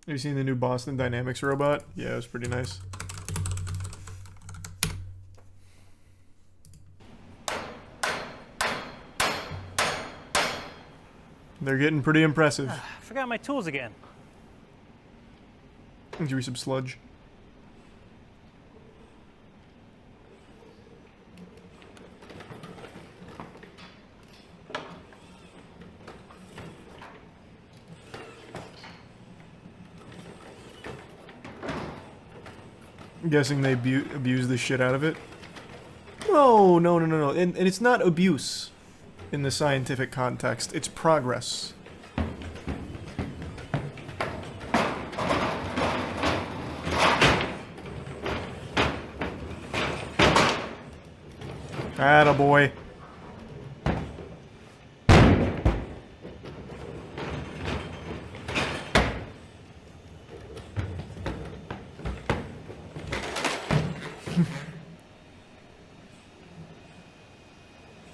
Have you seen the new Boston Dynamics robot? Yeah, it was pretty nice. They're getting pretty impressive. I forgot my tools again. Give me some sludge. I'm guessing they abuse the shit out of it. No. And it's not abuse in the scientific context. It's progress. Attaboy.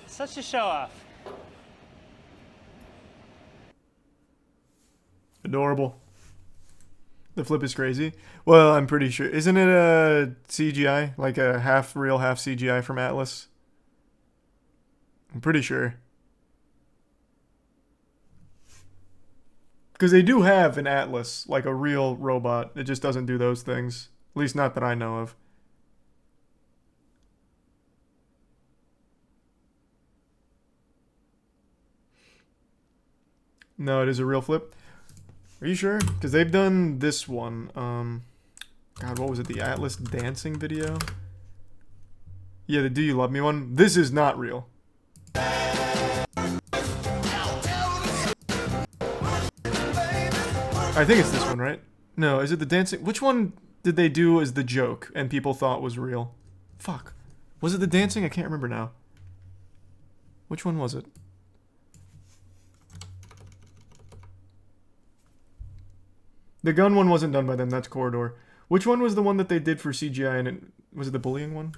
Such a show off. Adorable. The flip is crazy. Well, I'm pretty sure. Isn't it a CGI? Like a half real, half CGI from Atlas? I'm pretty sure. Because they do have an Atlas, like a real robot. It just doesn't do those things. At least not that I know of. No, it is a real flip. Are you sure? Because they've done this one. God, what was it? The Atlas dancing video? Yeah, the Do You Love Me one. This is not real. I think it's this one, right? No, is it the dancing? Which one did they do as the joke and people thought was real? Fuck. Was it the dancing? I can't remember now. Which one was it? The gun one wasn't done by them, that's Corridor. Which one was the one that they did for CGI and it, was it the bullying one?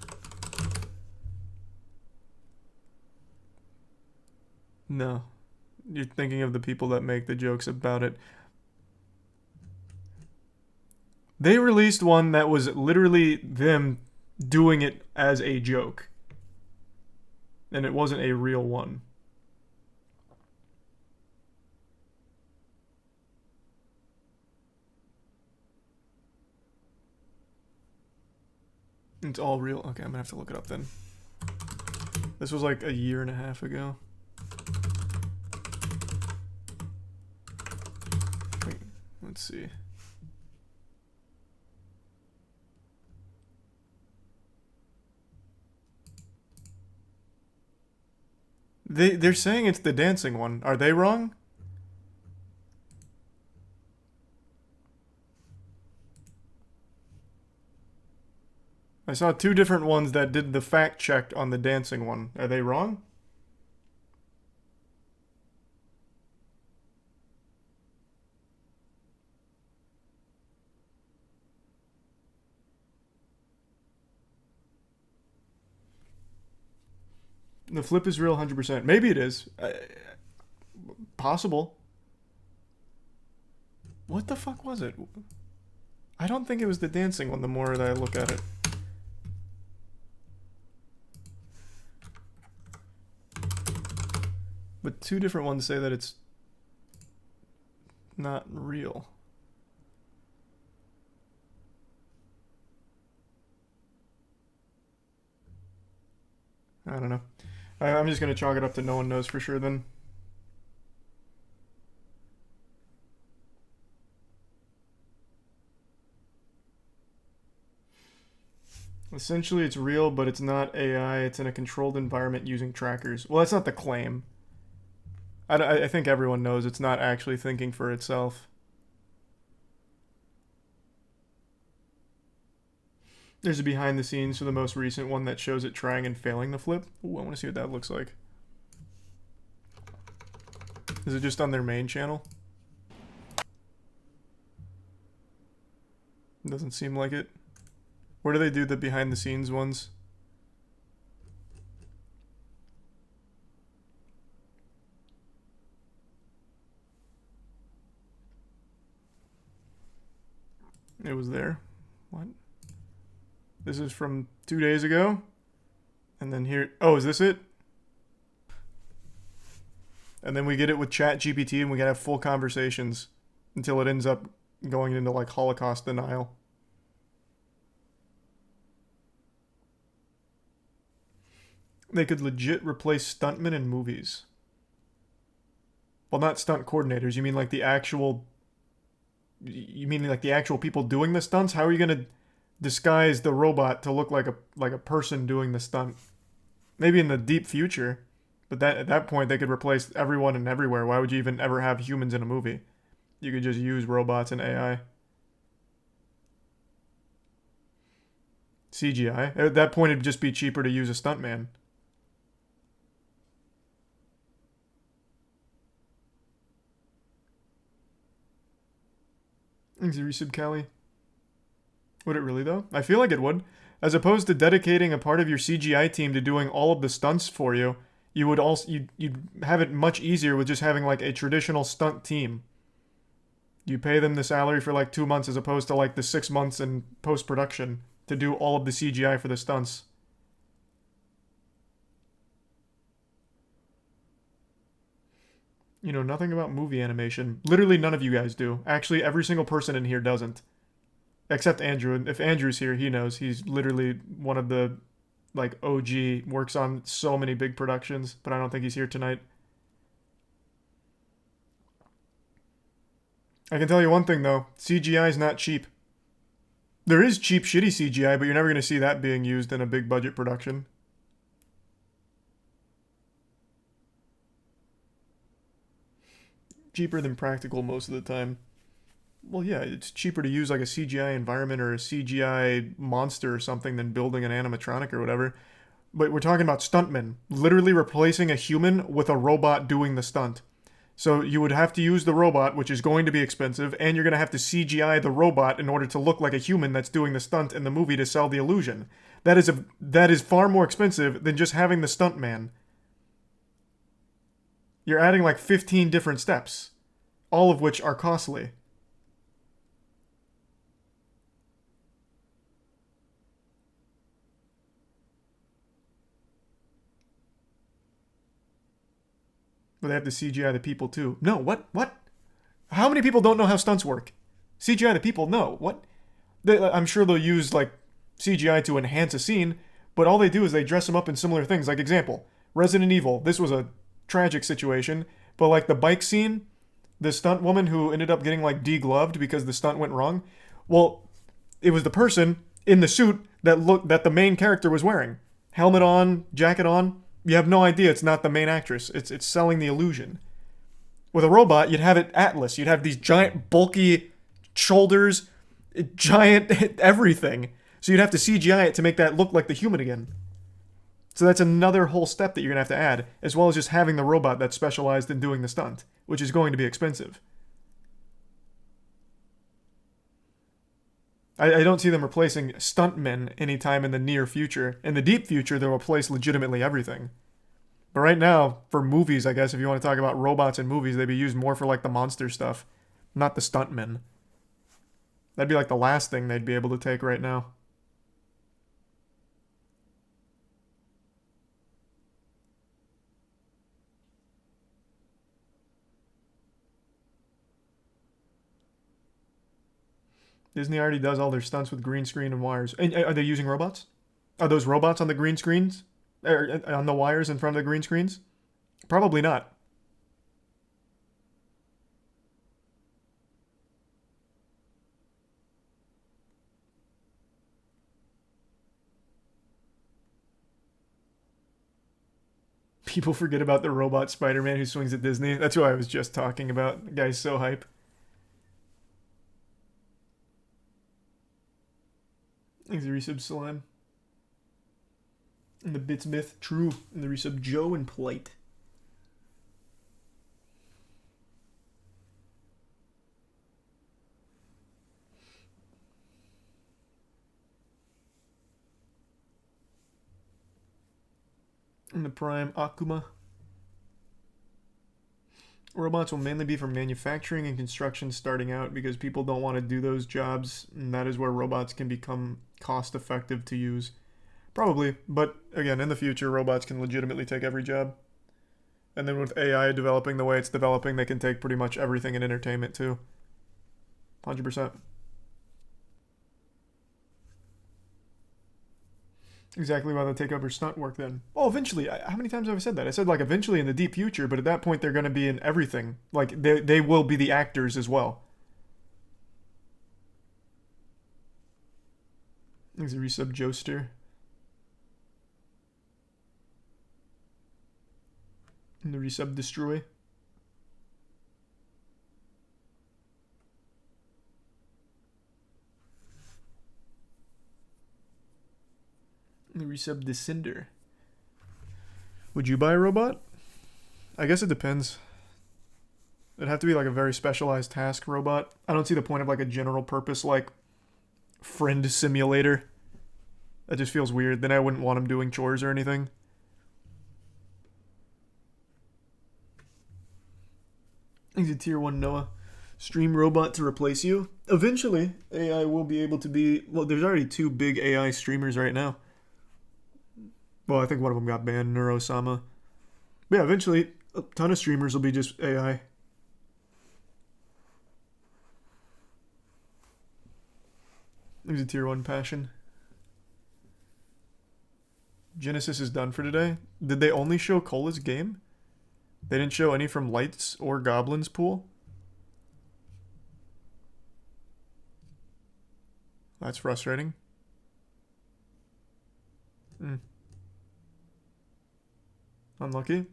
No. You're thinking of the people that make the jokes about it. They released one that was literally them doing it as a joke. And it wasn't a real one. It's all real? Okay, I'm gonna have to look it up then. This was like a year and a half ago. Wait, let's see. They're saying it's the dancing one. Are they wrong? I saw two different ones that did the fact check on the dancing one. Are they wrong? The flip is real 100%. Maybe it is. Possible. What the fuck was it? I don't think it was the dancing one the more that I look at it. But two different ones say that it's not real. I don't know. I'm just going to chalk it up to no one knows for sure then. Essentially, it's real, but it's not AI. It's in a controlled environment using trackers. Well, that's not the claim. I think everyone knows it's not actually thinking for itself. There's a behind the scenes for the most recent one that shows it trying and failing the flip. Ooh, I want to see what that looks like. Is it just on their main channel? Doesn't seem like it. Where do they do the behind the scenes ones? It was there. What? This is from 2 days ago. And then here... Oh, is this it? And then we get it with ChatGPT and we can have full conversations until it ends up going into like Holocaust denial. They could legit replace stuntmen in movies. Well, not stunt coordinators. You mean like the actual... You mean like the actual people doing the stunts? How are you going to disguise the robot to look like a person doing the stunt? Maybe in the deep future. But at that point, they could replace everyone and everywhere. Why would you even ever have humans in a movie? You could just use robots and AI. CGI. At that point, it'd just be cheaper to use a stuntman. Thanks, resub Callie. Would it really, though? I feel like it would. As opposed to dedicating a part of your CGI team to doing all of the stunts for you, you would also you'd have it much easier with just having like a traditional stunt team. You pay them the salary for like 2 months as opposed to like the 6 months in post-production to do all of the CGI for the stunts. You know nothing about movie animation. Literally none of you guys do. Actually, every single person in here doesn't. Except Andrew. If Andrew's here, he knows. He's literally one of the, like, OG, works on so many big productions, but I don't think he's here tonight. I can tell you one thing, though. CGI is not cheap. There is cheap, shitty CGI, but you're never going to see that being used in a big budget production. Cheaper than practical most of the time. Well, yeah, it's cheaper to use like a CGI environment or a CGI monster or something than building an animatronic or whatever. But we're talking about stuntmen. Literally replacing a human with a robot doing the stunt. So you would have to use the robot, which is going to be expensive, and you're going to have to CGI the robot in order to look like a human that's doing the stunt in the movie to sell the illusion. That is far more expensive than just having the stuntman. You're adding like 15 different steps, all of which are costly. But they have to CGI the people too. No, what? How many people don't know how stunts work? CGI the people? No, what? I'm sure they'll use like CGI to enhance a scene, but all they do is they dress them up in similar things. Like example, Resident Evil. This was a tragic situation, but like the bike scene, the stunt woman who ended up getting like degloved because the stunt went wrong. Well, it was the person in the suit that the main character was wearing. Helmet on, jacket on. You have no idea it's not the main actress. It's selling the illusion. With a robot, you'd have it Atlas. You'd have these giant, bulky shoulders, giant everything. So you'd have to CGI it to make that look like the human again. So that's another whole step that you're going to have to add, as well as just having the robot that's specialized in doing the stunt, which is going to be expensive. I don't see them replacing stuntmen anytime in the near future. In the deep future, they'll replace legitimately everything. But right now, for movies, I guess, if you want to talk about robots in movies, they'd be used more for like the monster stuff, not the stuntmen. That'd be like the last thing they'd be able to take right now. Disney already does all their stunts with green screen and wires. And are they using robots? Are those robots on the green screens? Or on the wires in front of the green screens? Probably not. People forget about the robot Spider-Man who swings at Disney. That's who I was just talking about. The guy's so hype. Thanks, the resub Slime. And the Bits Myth, true. And the resub Joe and Plight. And the Prime Akuma. Robots will mainly be for manufacturing and construction starting out because people don't want to do those jobs, and that is where robots can become cost effective to use. Probably, but again, in the future, robots can legitimately take every job. And then with AI developing the way it's developing, they can take pretty much everything in entertainment too. 100%. Exactly why they take over stunt work then. Oh, eventually. How many times have I said that? I said like eventually in the deep future, but at that point they're going to be in everything. Like they will be the actors as well. There's a resub Joester. And the resub Destroy. And the resub Descender. Would you buy a robot? I guess it depends. It'd have to be like a very specialized task robot. I don't see the point of like a general purpose like friend simulator. That just feels weird. Then I wouldn't want him doing chores or anything. He's a tier 1 Noah. Stream robot to replace you? Eventually, AI will be able to be... Well, there's already 2 big AI streamers right now. Well, I think one of them got banned, Neurosama. But yeah, eventually, a ton of streamers will be just AI. He's a tier 1 Passion. Genesis is done for today. Did they only show Cola's game? They didn't show any from Lights or Goblin's pool? That's frustrating. Unlucky.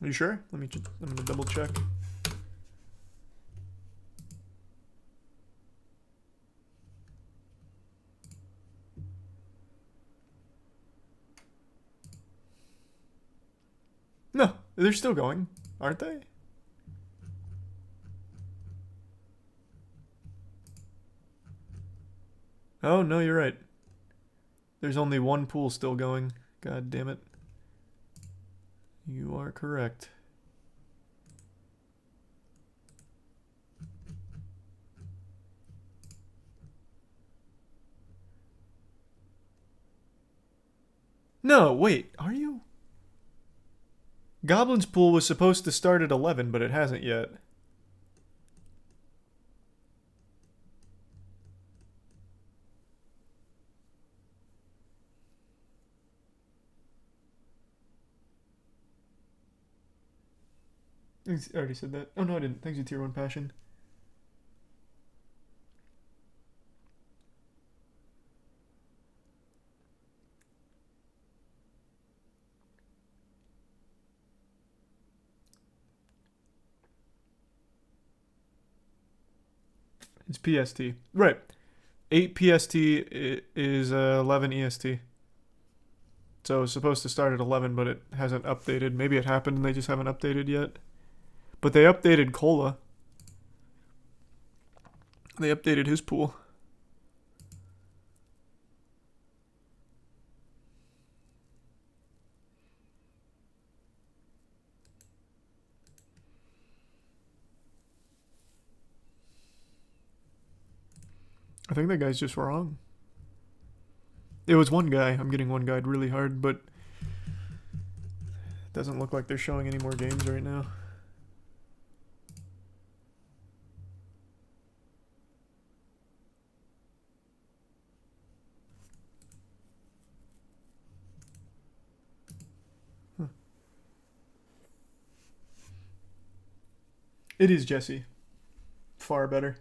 Are you sure? I'm gonna double check. No, they're still going, aren't they? Oh, no, you're right. There's only one pool still going. God damn it. You are correct. No, wait, are you? Goblin's pool was supposed to start at 11, but it hasn't yet. I already said that. Oh no, I didn't. Thanks to tier 1 Passion. It's PST. Right. 8 PST is 11 EST. So it's supposed to start at 11, but it hasn't updated. Maybe it happened and they just haven't updated yet. But they updated Cola. They updated his pool. I think that guy's just wrong. It was one guy. I'm getting one guyed really hard, but it doesn't look like they're showing any more games right now. Huh. It is Jesse. Far better.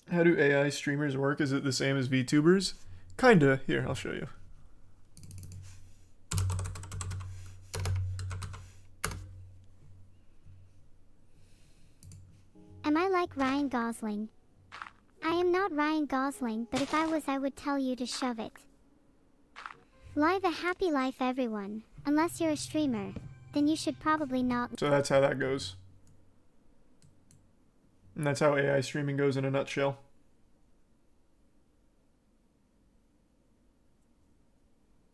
How do AI streamers work? Is it the same as VTubers? Kinda. Here, I'll show you. Am I like Ryan Gosling? I am not Ryan Gosling, but if I was, I would tell you to shove it. Live a happy life, everyone. Unless you're a streamer, then you should probably not. So that's how that goes. And that's how AI streaming goes in a nutshell.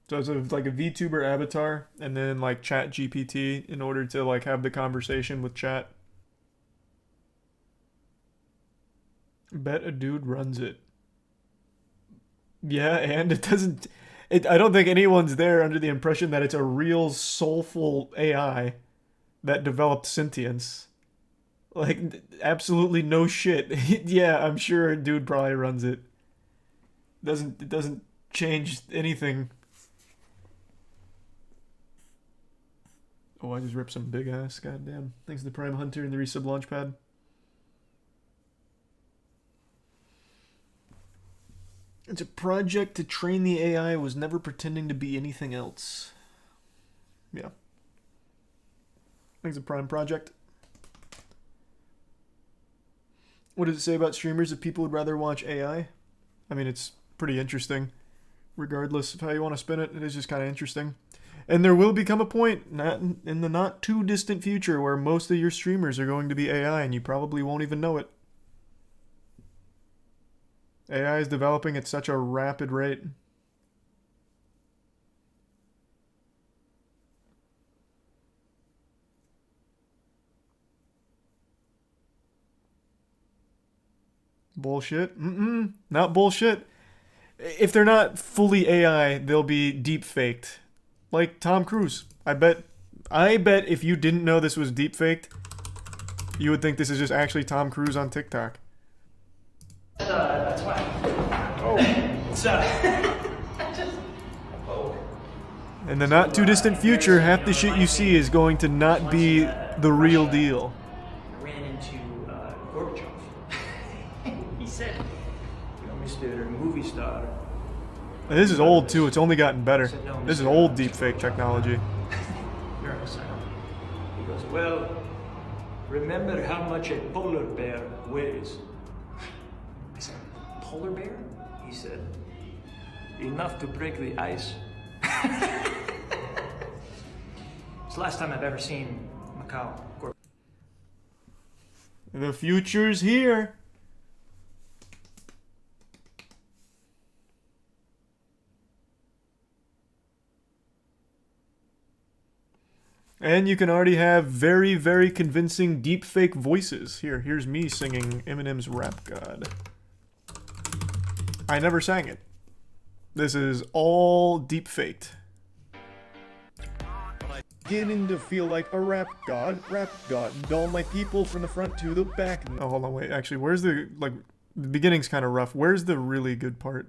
So it's like a VTuber avatar and then like Chat GPT in order to like have the conversation with chat. Bet a dude runs it. Yeah, and it doesn't... I don't think anyone's there under the impression that it's a real soulful AI that developed sentience. Like, absolutely no shit. Yeah, I'm sure a dude probably runs it. It doesn't change anything. Oh, I just ripped some big ass. Goddamn. Thanks to the Prime Hunter and the Resub Launchpad. It's a project to train the AI, was never pretending to be anything else. Yeah. Thanks to Prime Project. What does it say about streamers if people would rather watch AI? I mean, it's pretty interesting. Regardless of how you want to spin it, it is just kind of interesting. And there will become a point, not in the not too distant future, where most of your streamers are going to be AI and you probably won't even know it. AI is developing at such a rapid rate. Bullshit? Not bullshit. If they're not fully AI, they'll be deep faked. Like Tom Cruise. I bet if you didn't know this was deep faked, you would think this is just actually Tom Cruise on TikTok. That's why. Oh. It's In the not too distant future, half the shit you see is going to not be the real deal. Ran into Gorbachev. He said, Mr. Movie Star. This is old too, it's only gotten better. This is old deepfake technology. Nervous, I know. He goes, well, remember how much a polar bear weighs? I said, polar bear? He said, enough to break the ice. It's the last time I've ever seen Macau. The future's here. And you can already have very, very convincing deepfake voices. Here's me singing Eminem's Rap God. I never sang it. This is all deepfaked. Beginning to feel like a rap god, and all my people from the front to the back. Oh, hold on, wait. Actually, where's the, like, the beginning's kind of rough. Where's the really good part?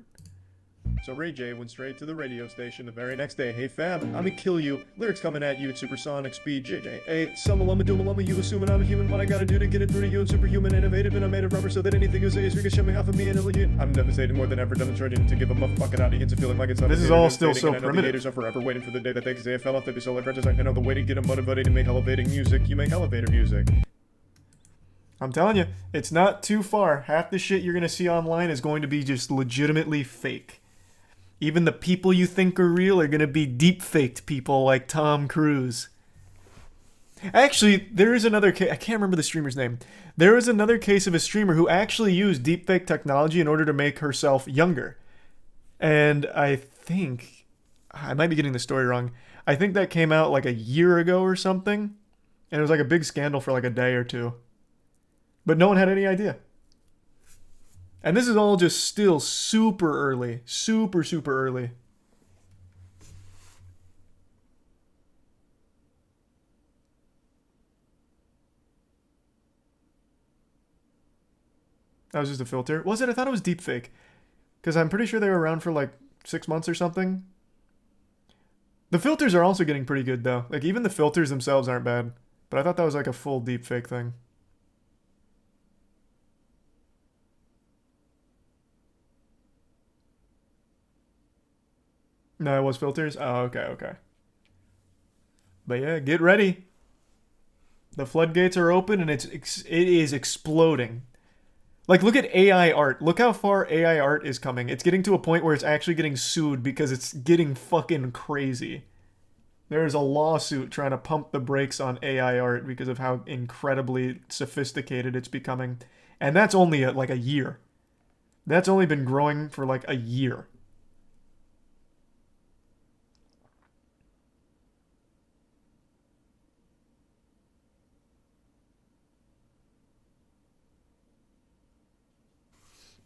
So Ray J went straight to the radio station the very next day. Hey fam, I'ma kill you. Lyrics coming at you at supersonic speed. JJ, hey, sumalama doomalama, you assuming I'm a human. What I gotta do to get it through to you? And superhuman, innovative, and I'm made of rubber so that anything you say is ricocheting off of me and elegant. I'm devastated more than ever, demonstrating to give a motherfucking audience a feeling like it's This is all still so and I know the primitive. haters are forever waiting for the day that they can say I fell off. They'd be so like I know the way to get them motivated to make elevating music. You make elevator music. I'm telling you, it's not too far. Half the shit you're gonna see online is going to be just legitimately fake. Even the people you think are real are gonna be deep-faked people like Tom Cruise. Actually, there is another case. I can't remember the streamer's name. There is another case of a streamer who actually used deepfake technology in order to make herself younger. And I think... I might be getting the story wrong. I think that came out like a year ago or something. And it was like a big scandal for like a day or two. But no one had any idea. And this is all just still super early. Super, super early. That was just a filter. Was it? I thought it was deepfake. Because I'm pretty sure they were around for like 6 months or something. The filters are also getting pretty good though. Like even the filters themselves aren't bad. But I thought that was like a full deepfake thing. No, it was filters? Oh, okay, okay. But yeah, get ready. The floodgates are open and it is exploding. Like, look at AI art. Look how far AI art is coming. It's getting to a point where it's actually getting sued because it's getting fucking crazy. There's a lawsuit trying to pump the brakes on AI art because of how incredibly sophisticated it's becoming. And that's only like a year. That's only been growing for like a year.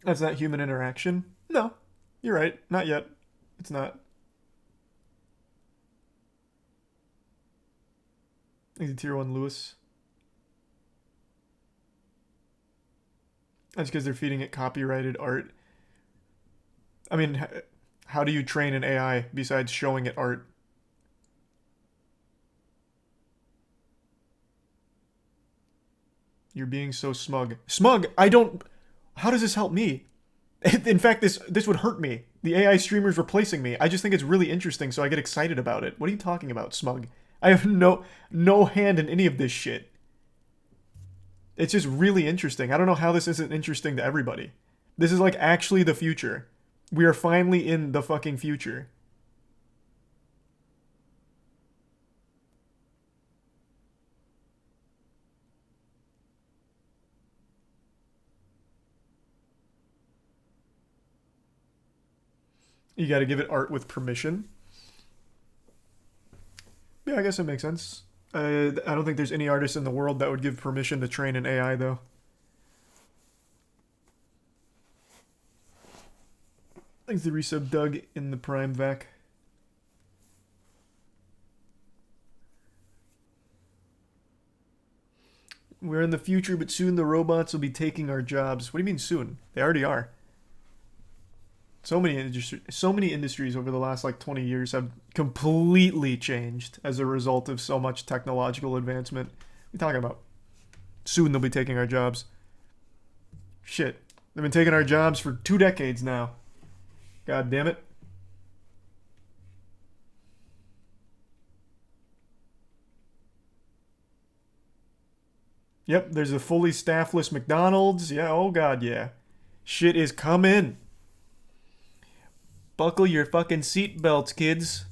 That's not human interaction? No. You're right. Not yet. It's not. He's a tier 1 Lewis. That's because they're feeding it copyrighted art. I mean, how do you train an AI besides showing it art? You're being so smug. Smug! I don't... How does this help me? In fact, this would hurt me. The AI streamer's replacing me. I just think it's really interesting, so I get excited about it. What are you talking about, smug? I have no hand in any of this shit. It's just really interesting. I don't know how this isn't interesting to everybody. This is like actually the future. We are finally in the fucking future. You gotta give it art with permission. Yeah, I guess it makes sense. I don't think there's any artist in the world that would give permission to train an AI, though. Thanks to resub Doug in the Prime vac. We're in the future, but soon the robots will be taking our jobs. What do you mean soon? They already are. So many industries over the last like 20 years have completely changed as a result of so much technological advancement. What are you talking about? Soon they'll be taking our jobs. Shit. They've been taking our jobs for 2 decades now. God damn it. Yep, there's a fully staffless McDonald's. Yeah, oh god, yeah. Shit is coming. Buckle your fucking seatbelts, kids.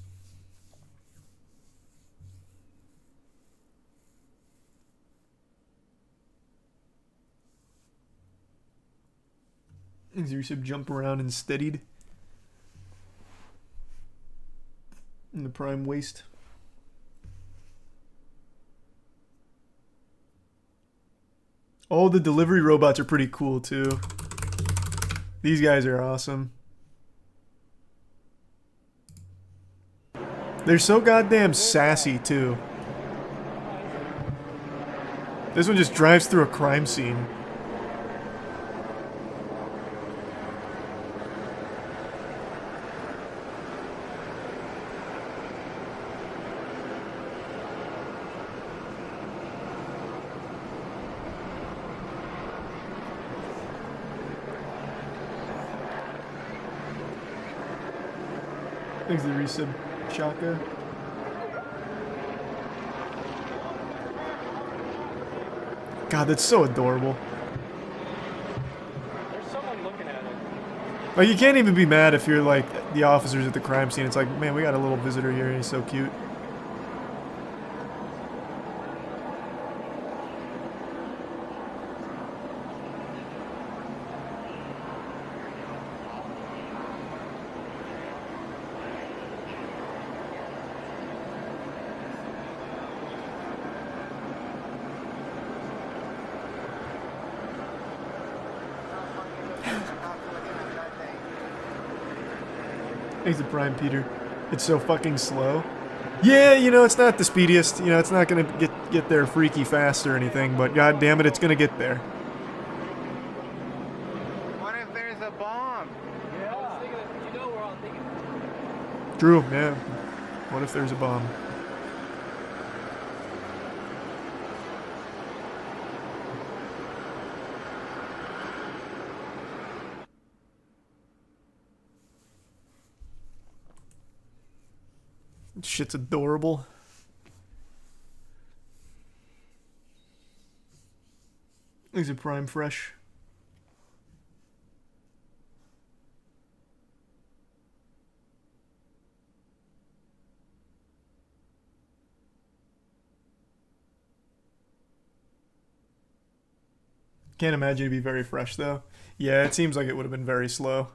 Is your sub jump around and steadied? In the prime waist. Oh, the delivery robots are pretty cool too. These guys are awesome. They're so goddamn sassy too. This one just drives through a crime scene. Thanks to the resub, Shaka. God, that's so adorable. There's someone looking at it. Like, you can't even be mad if you're like the officers at the crime scene. It's like, man, we got a little visitor here and he's so cute. Thanks to Prime Peter. It's so fucking slow. Yeah, you know, it's not the speediest. You know, it's not gonna get there freaky fast or anything, but god damn it, it's gonna get there. What if there's a bomb? Yeah. I was thinking that, you know, we're all thinking. True, yeah. What if there's a bomb? Shit's adorable. These are prime fresh. Can't imagine it'd be very fresh though. Yeah, it seems like it would have been very slow.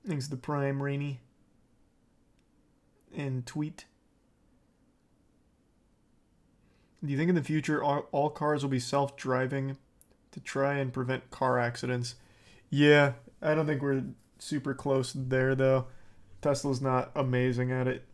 Thanks to the Prime, Rainy. And Tweet. Do you think in the future all cars will be self-driving to try and prevent car accidents? Yeah, I don't think we're super close there though. Tesla's not amazing at it.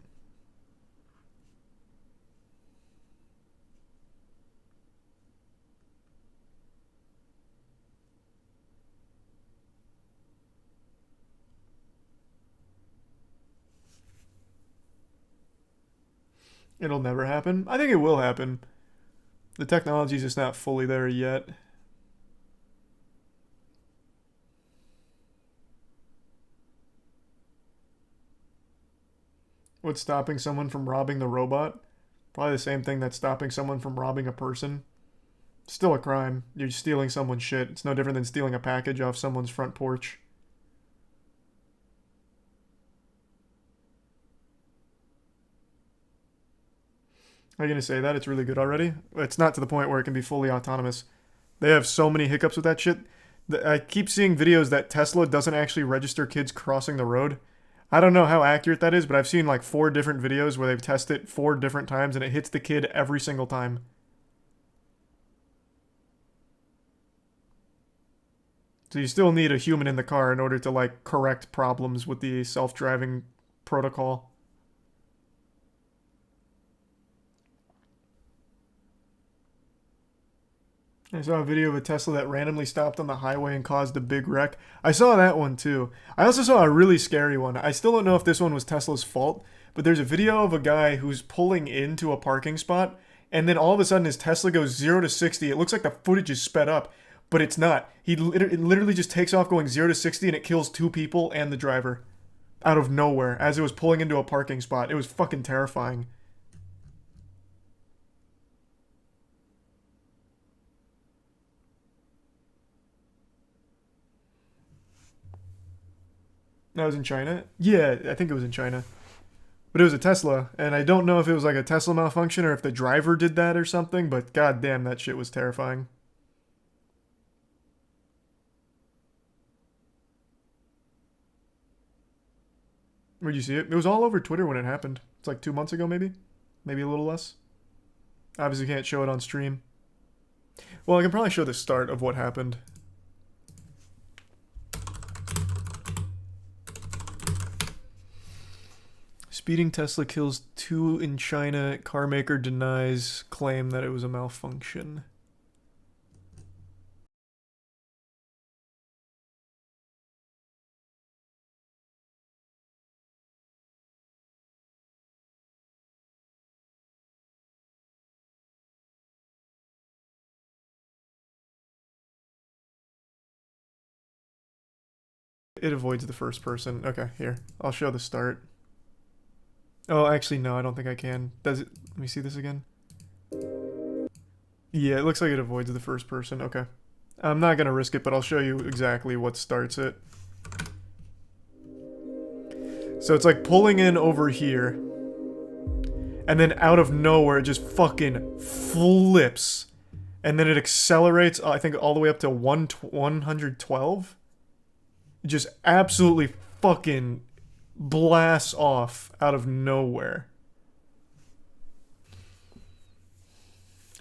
It'll never happen. I think it will happen. The technology's just not fully there yet. What's stopping someone from robbing the robot? Probably the same thing that's stopping someone from robbing a person. Still a crime. You're stealing someone's shit. It's no different than stealing a package off someone's front porch. Are you going to say that? It's really good already? It's not to the point where it can be fully autonomous. They have so many hiccups with that shit. I keep seeing videos that Tesla doesn't actually register kids crossing the road. I don't know how accurate that is, but I've seen like 4 different videos where they've tested it 4 different times and it hits the kid every single time. So you still need a human in the car in order to like correct problems with the self-driving protocol. I saw a video of a Tesla that randomly stopped on the highway and caused a big wreck. I saw that one too. I also saw a really scary one. I still don't know if this one was Tesla's fault, but there's a video of a guy who's pulling into a parking spot, and then all of a sudden his Tesla goes 0 to 60. It looks like the footage is sped up, but it's not. It literally just takes off going 0 to 60 and it kills 2 people and the driver. Out of nowhere, as it was pulling into a parking spot. It was fucking terrifying. That was in China? Yeah, I think it was in China. But it was a Tesla, and I don't know if it was like a Tesla malfunction or if the driver did that or something, but goddamn, that shit was terrifying. Where'd you see it? It was all over Twitter when it happened. It's like 2 months ago, maybe? Maybe a little less. Obviously can't show it on stream. Well, I can probably show the start of what happened. Speeding Tesla kills 2 in China. Car maker denies claim that it was a malfunction. It avoids the first person. Okay, here. I'll show the start. Oh, actually, no, I don't think I can. Does it? Let me see this again. Yeah, it looks like it avoids the first person. Okay. I'm not going to risk it, but I'll show you exactly what starts it. So it's like pulling in over here. And then out of nowhere, it just fucking flips. And then it accelerates, I think, all the way up to 112. It just absolutely fucking blasts off out of nowhere.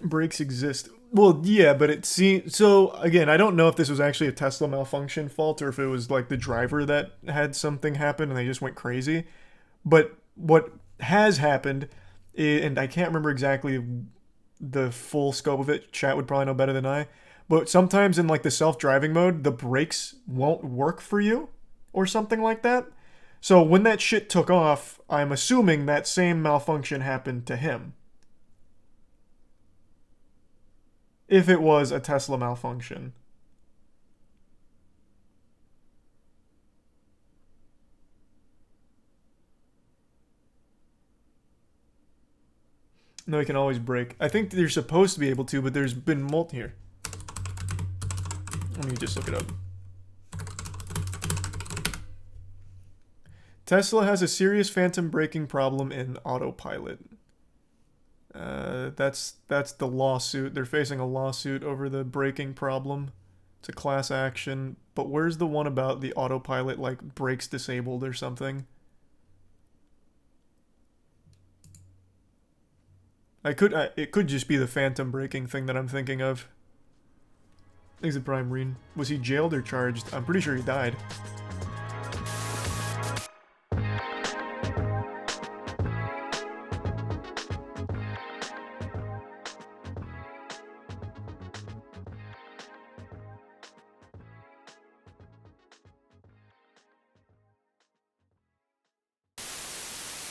Brakes exist. Well, yeah, but it seems... So, again, I don't know if this was actually a Tesla malfunction fault or if it was, like, the driver that had something happen and they just went crazy. But what has happened, and I can't remember exactly the full scope of it, chat would probably know better than I, but sometimes in, like, the self-driving mode, the brakes won't work for you or something like that. So when that shit took off, I'm assuming that same malfunction happened to him. If it was a Tesla malfunction. No, you can always brake. I think you're supposed to be able to, but there's been here. Let me just look it up. Tesla has a serious phantom braking problem in autopilot. That's the lawsuit. They're facing a lawsuit over the braking problem. It's a class action. But where's the one about the autopilot, like, brakes disabled or something? It could just be the phantom braking thing that I'm thinking of. Exit Prime Marine. Was he jailed or charged? I'm pretty sure he died.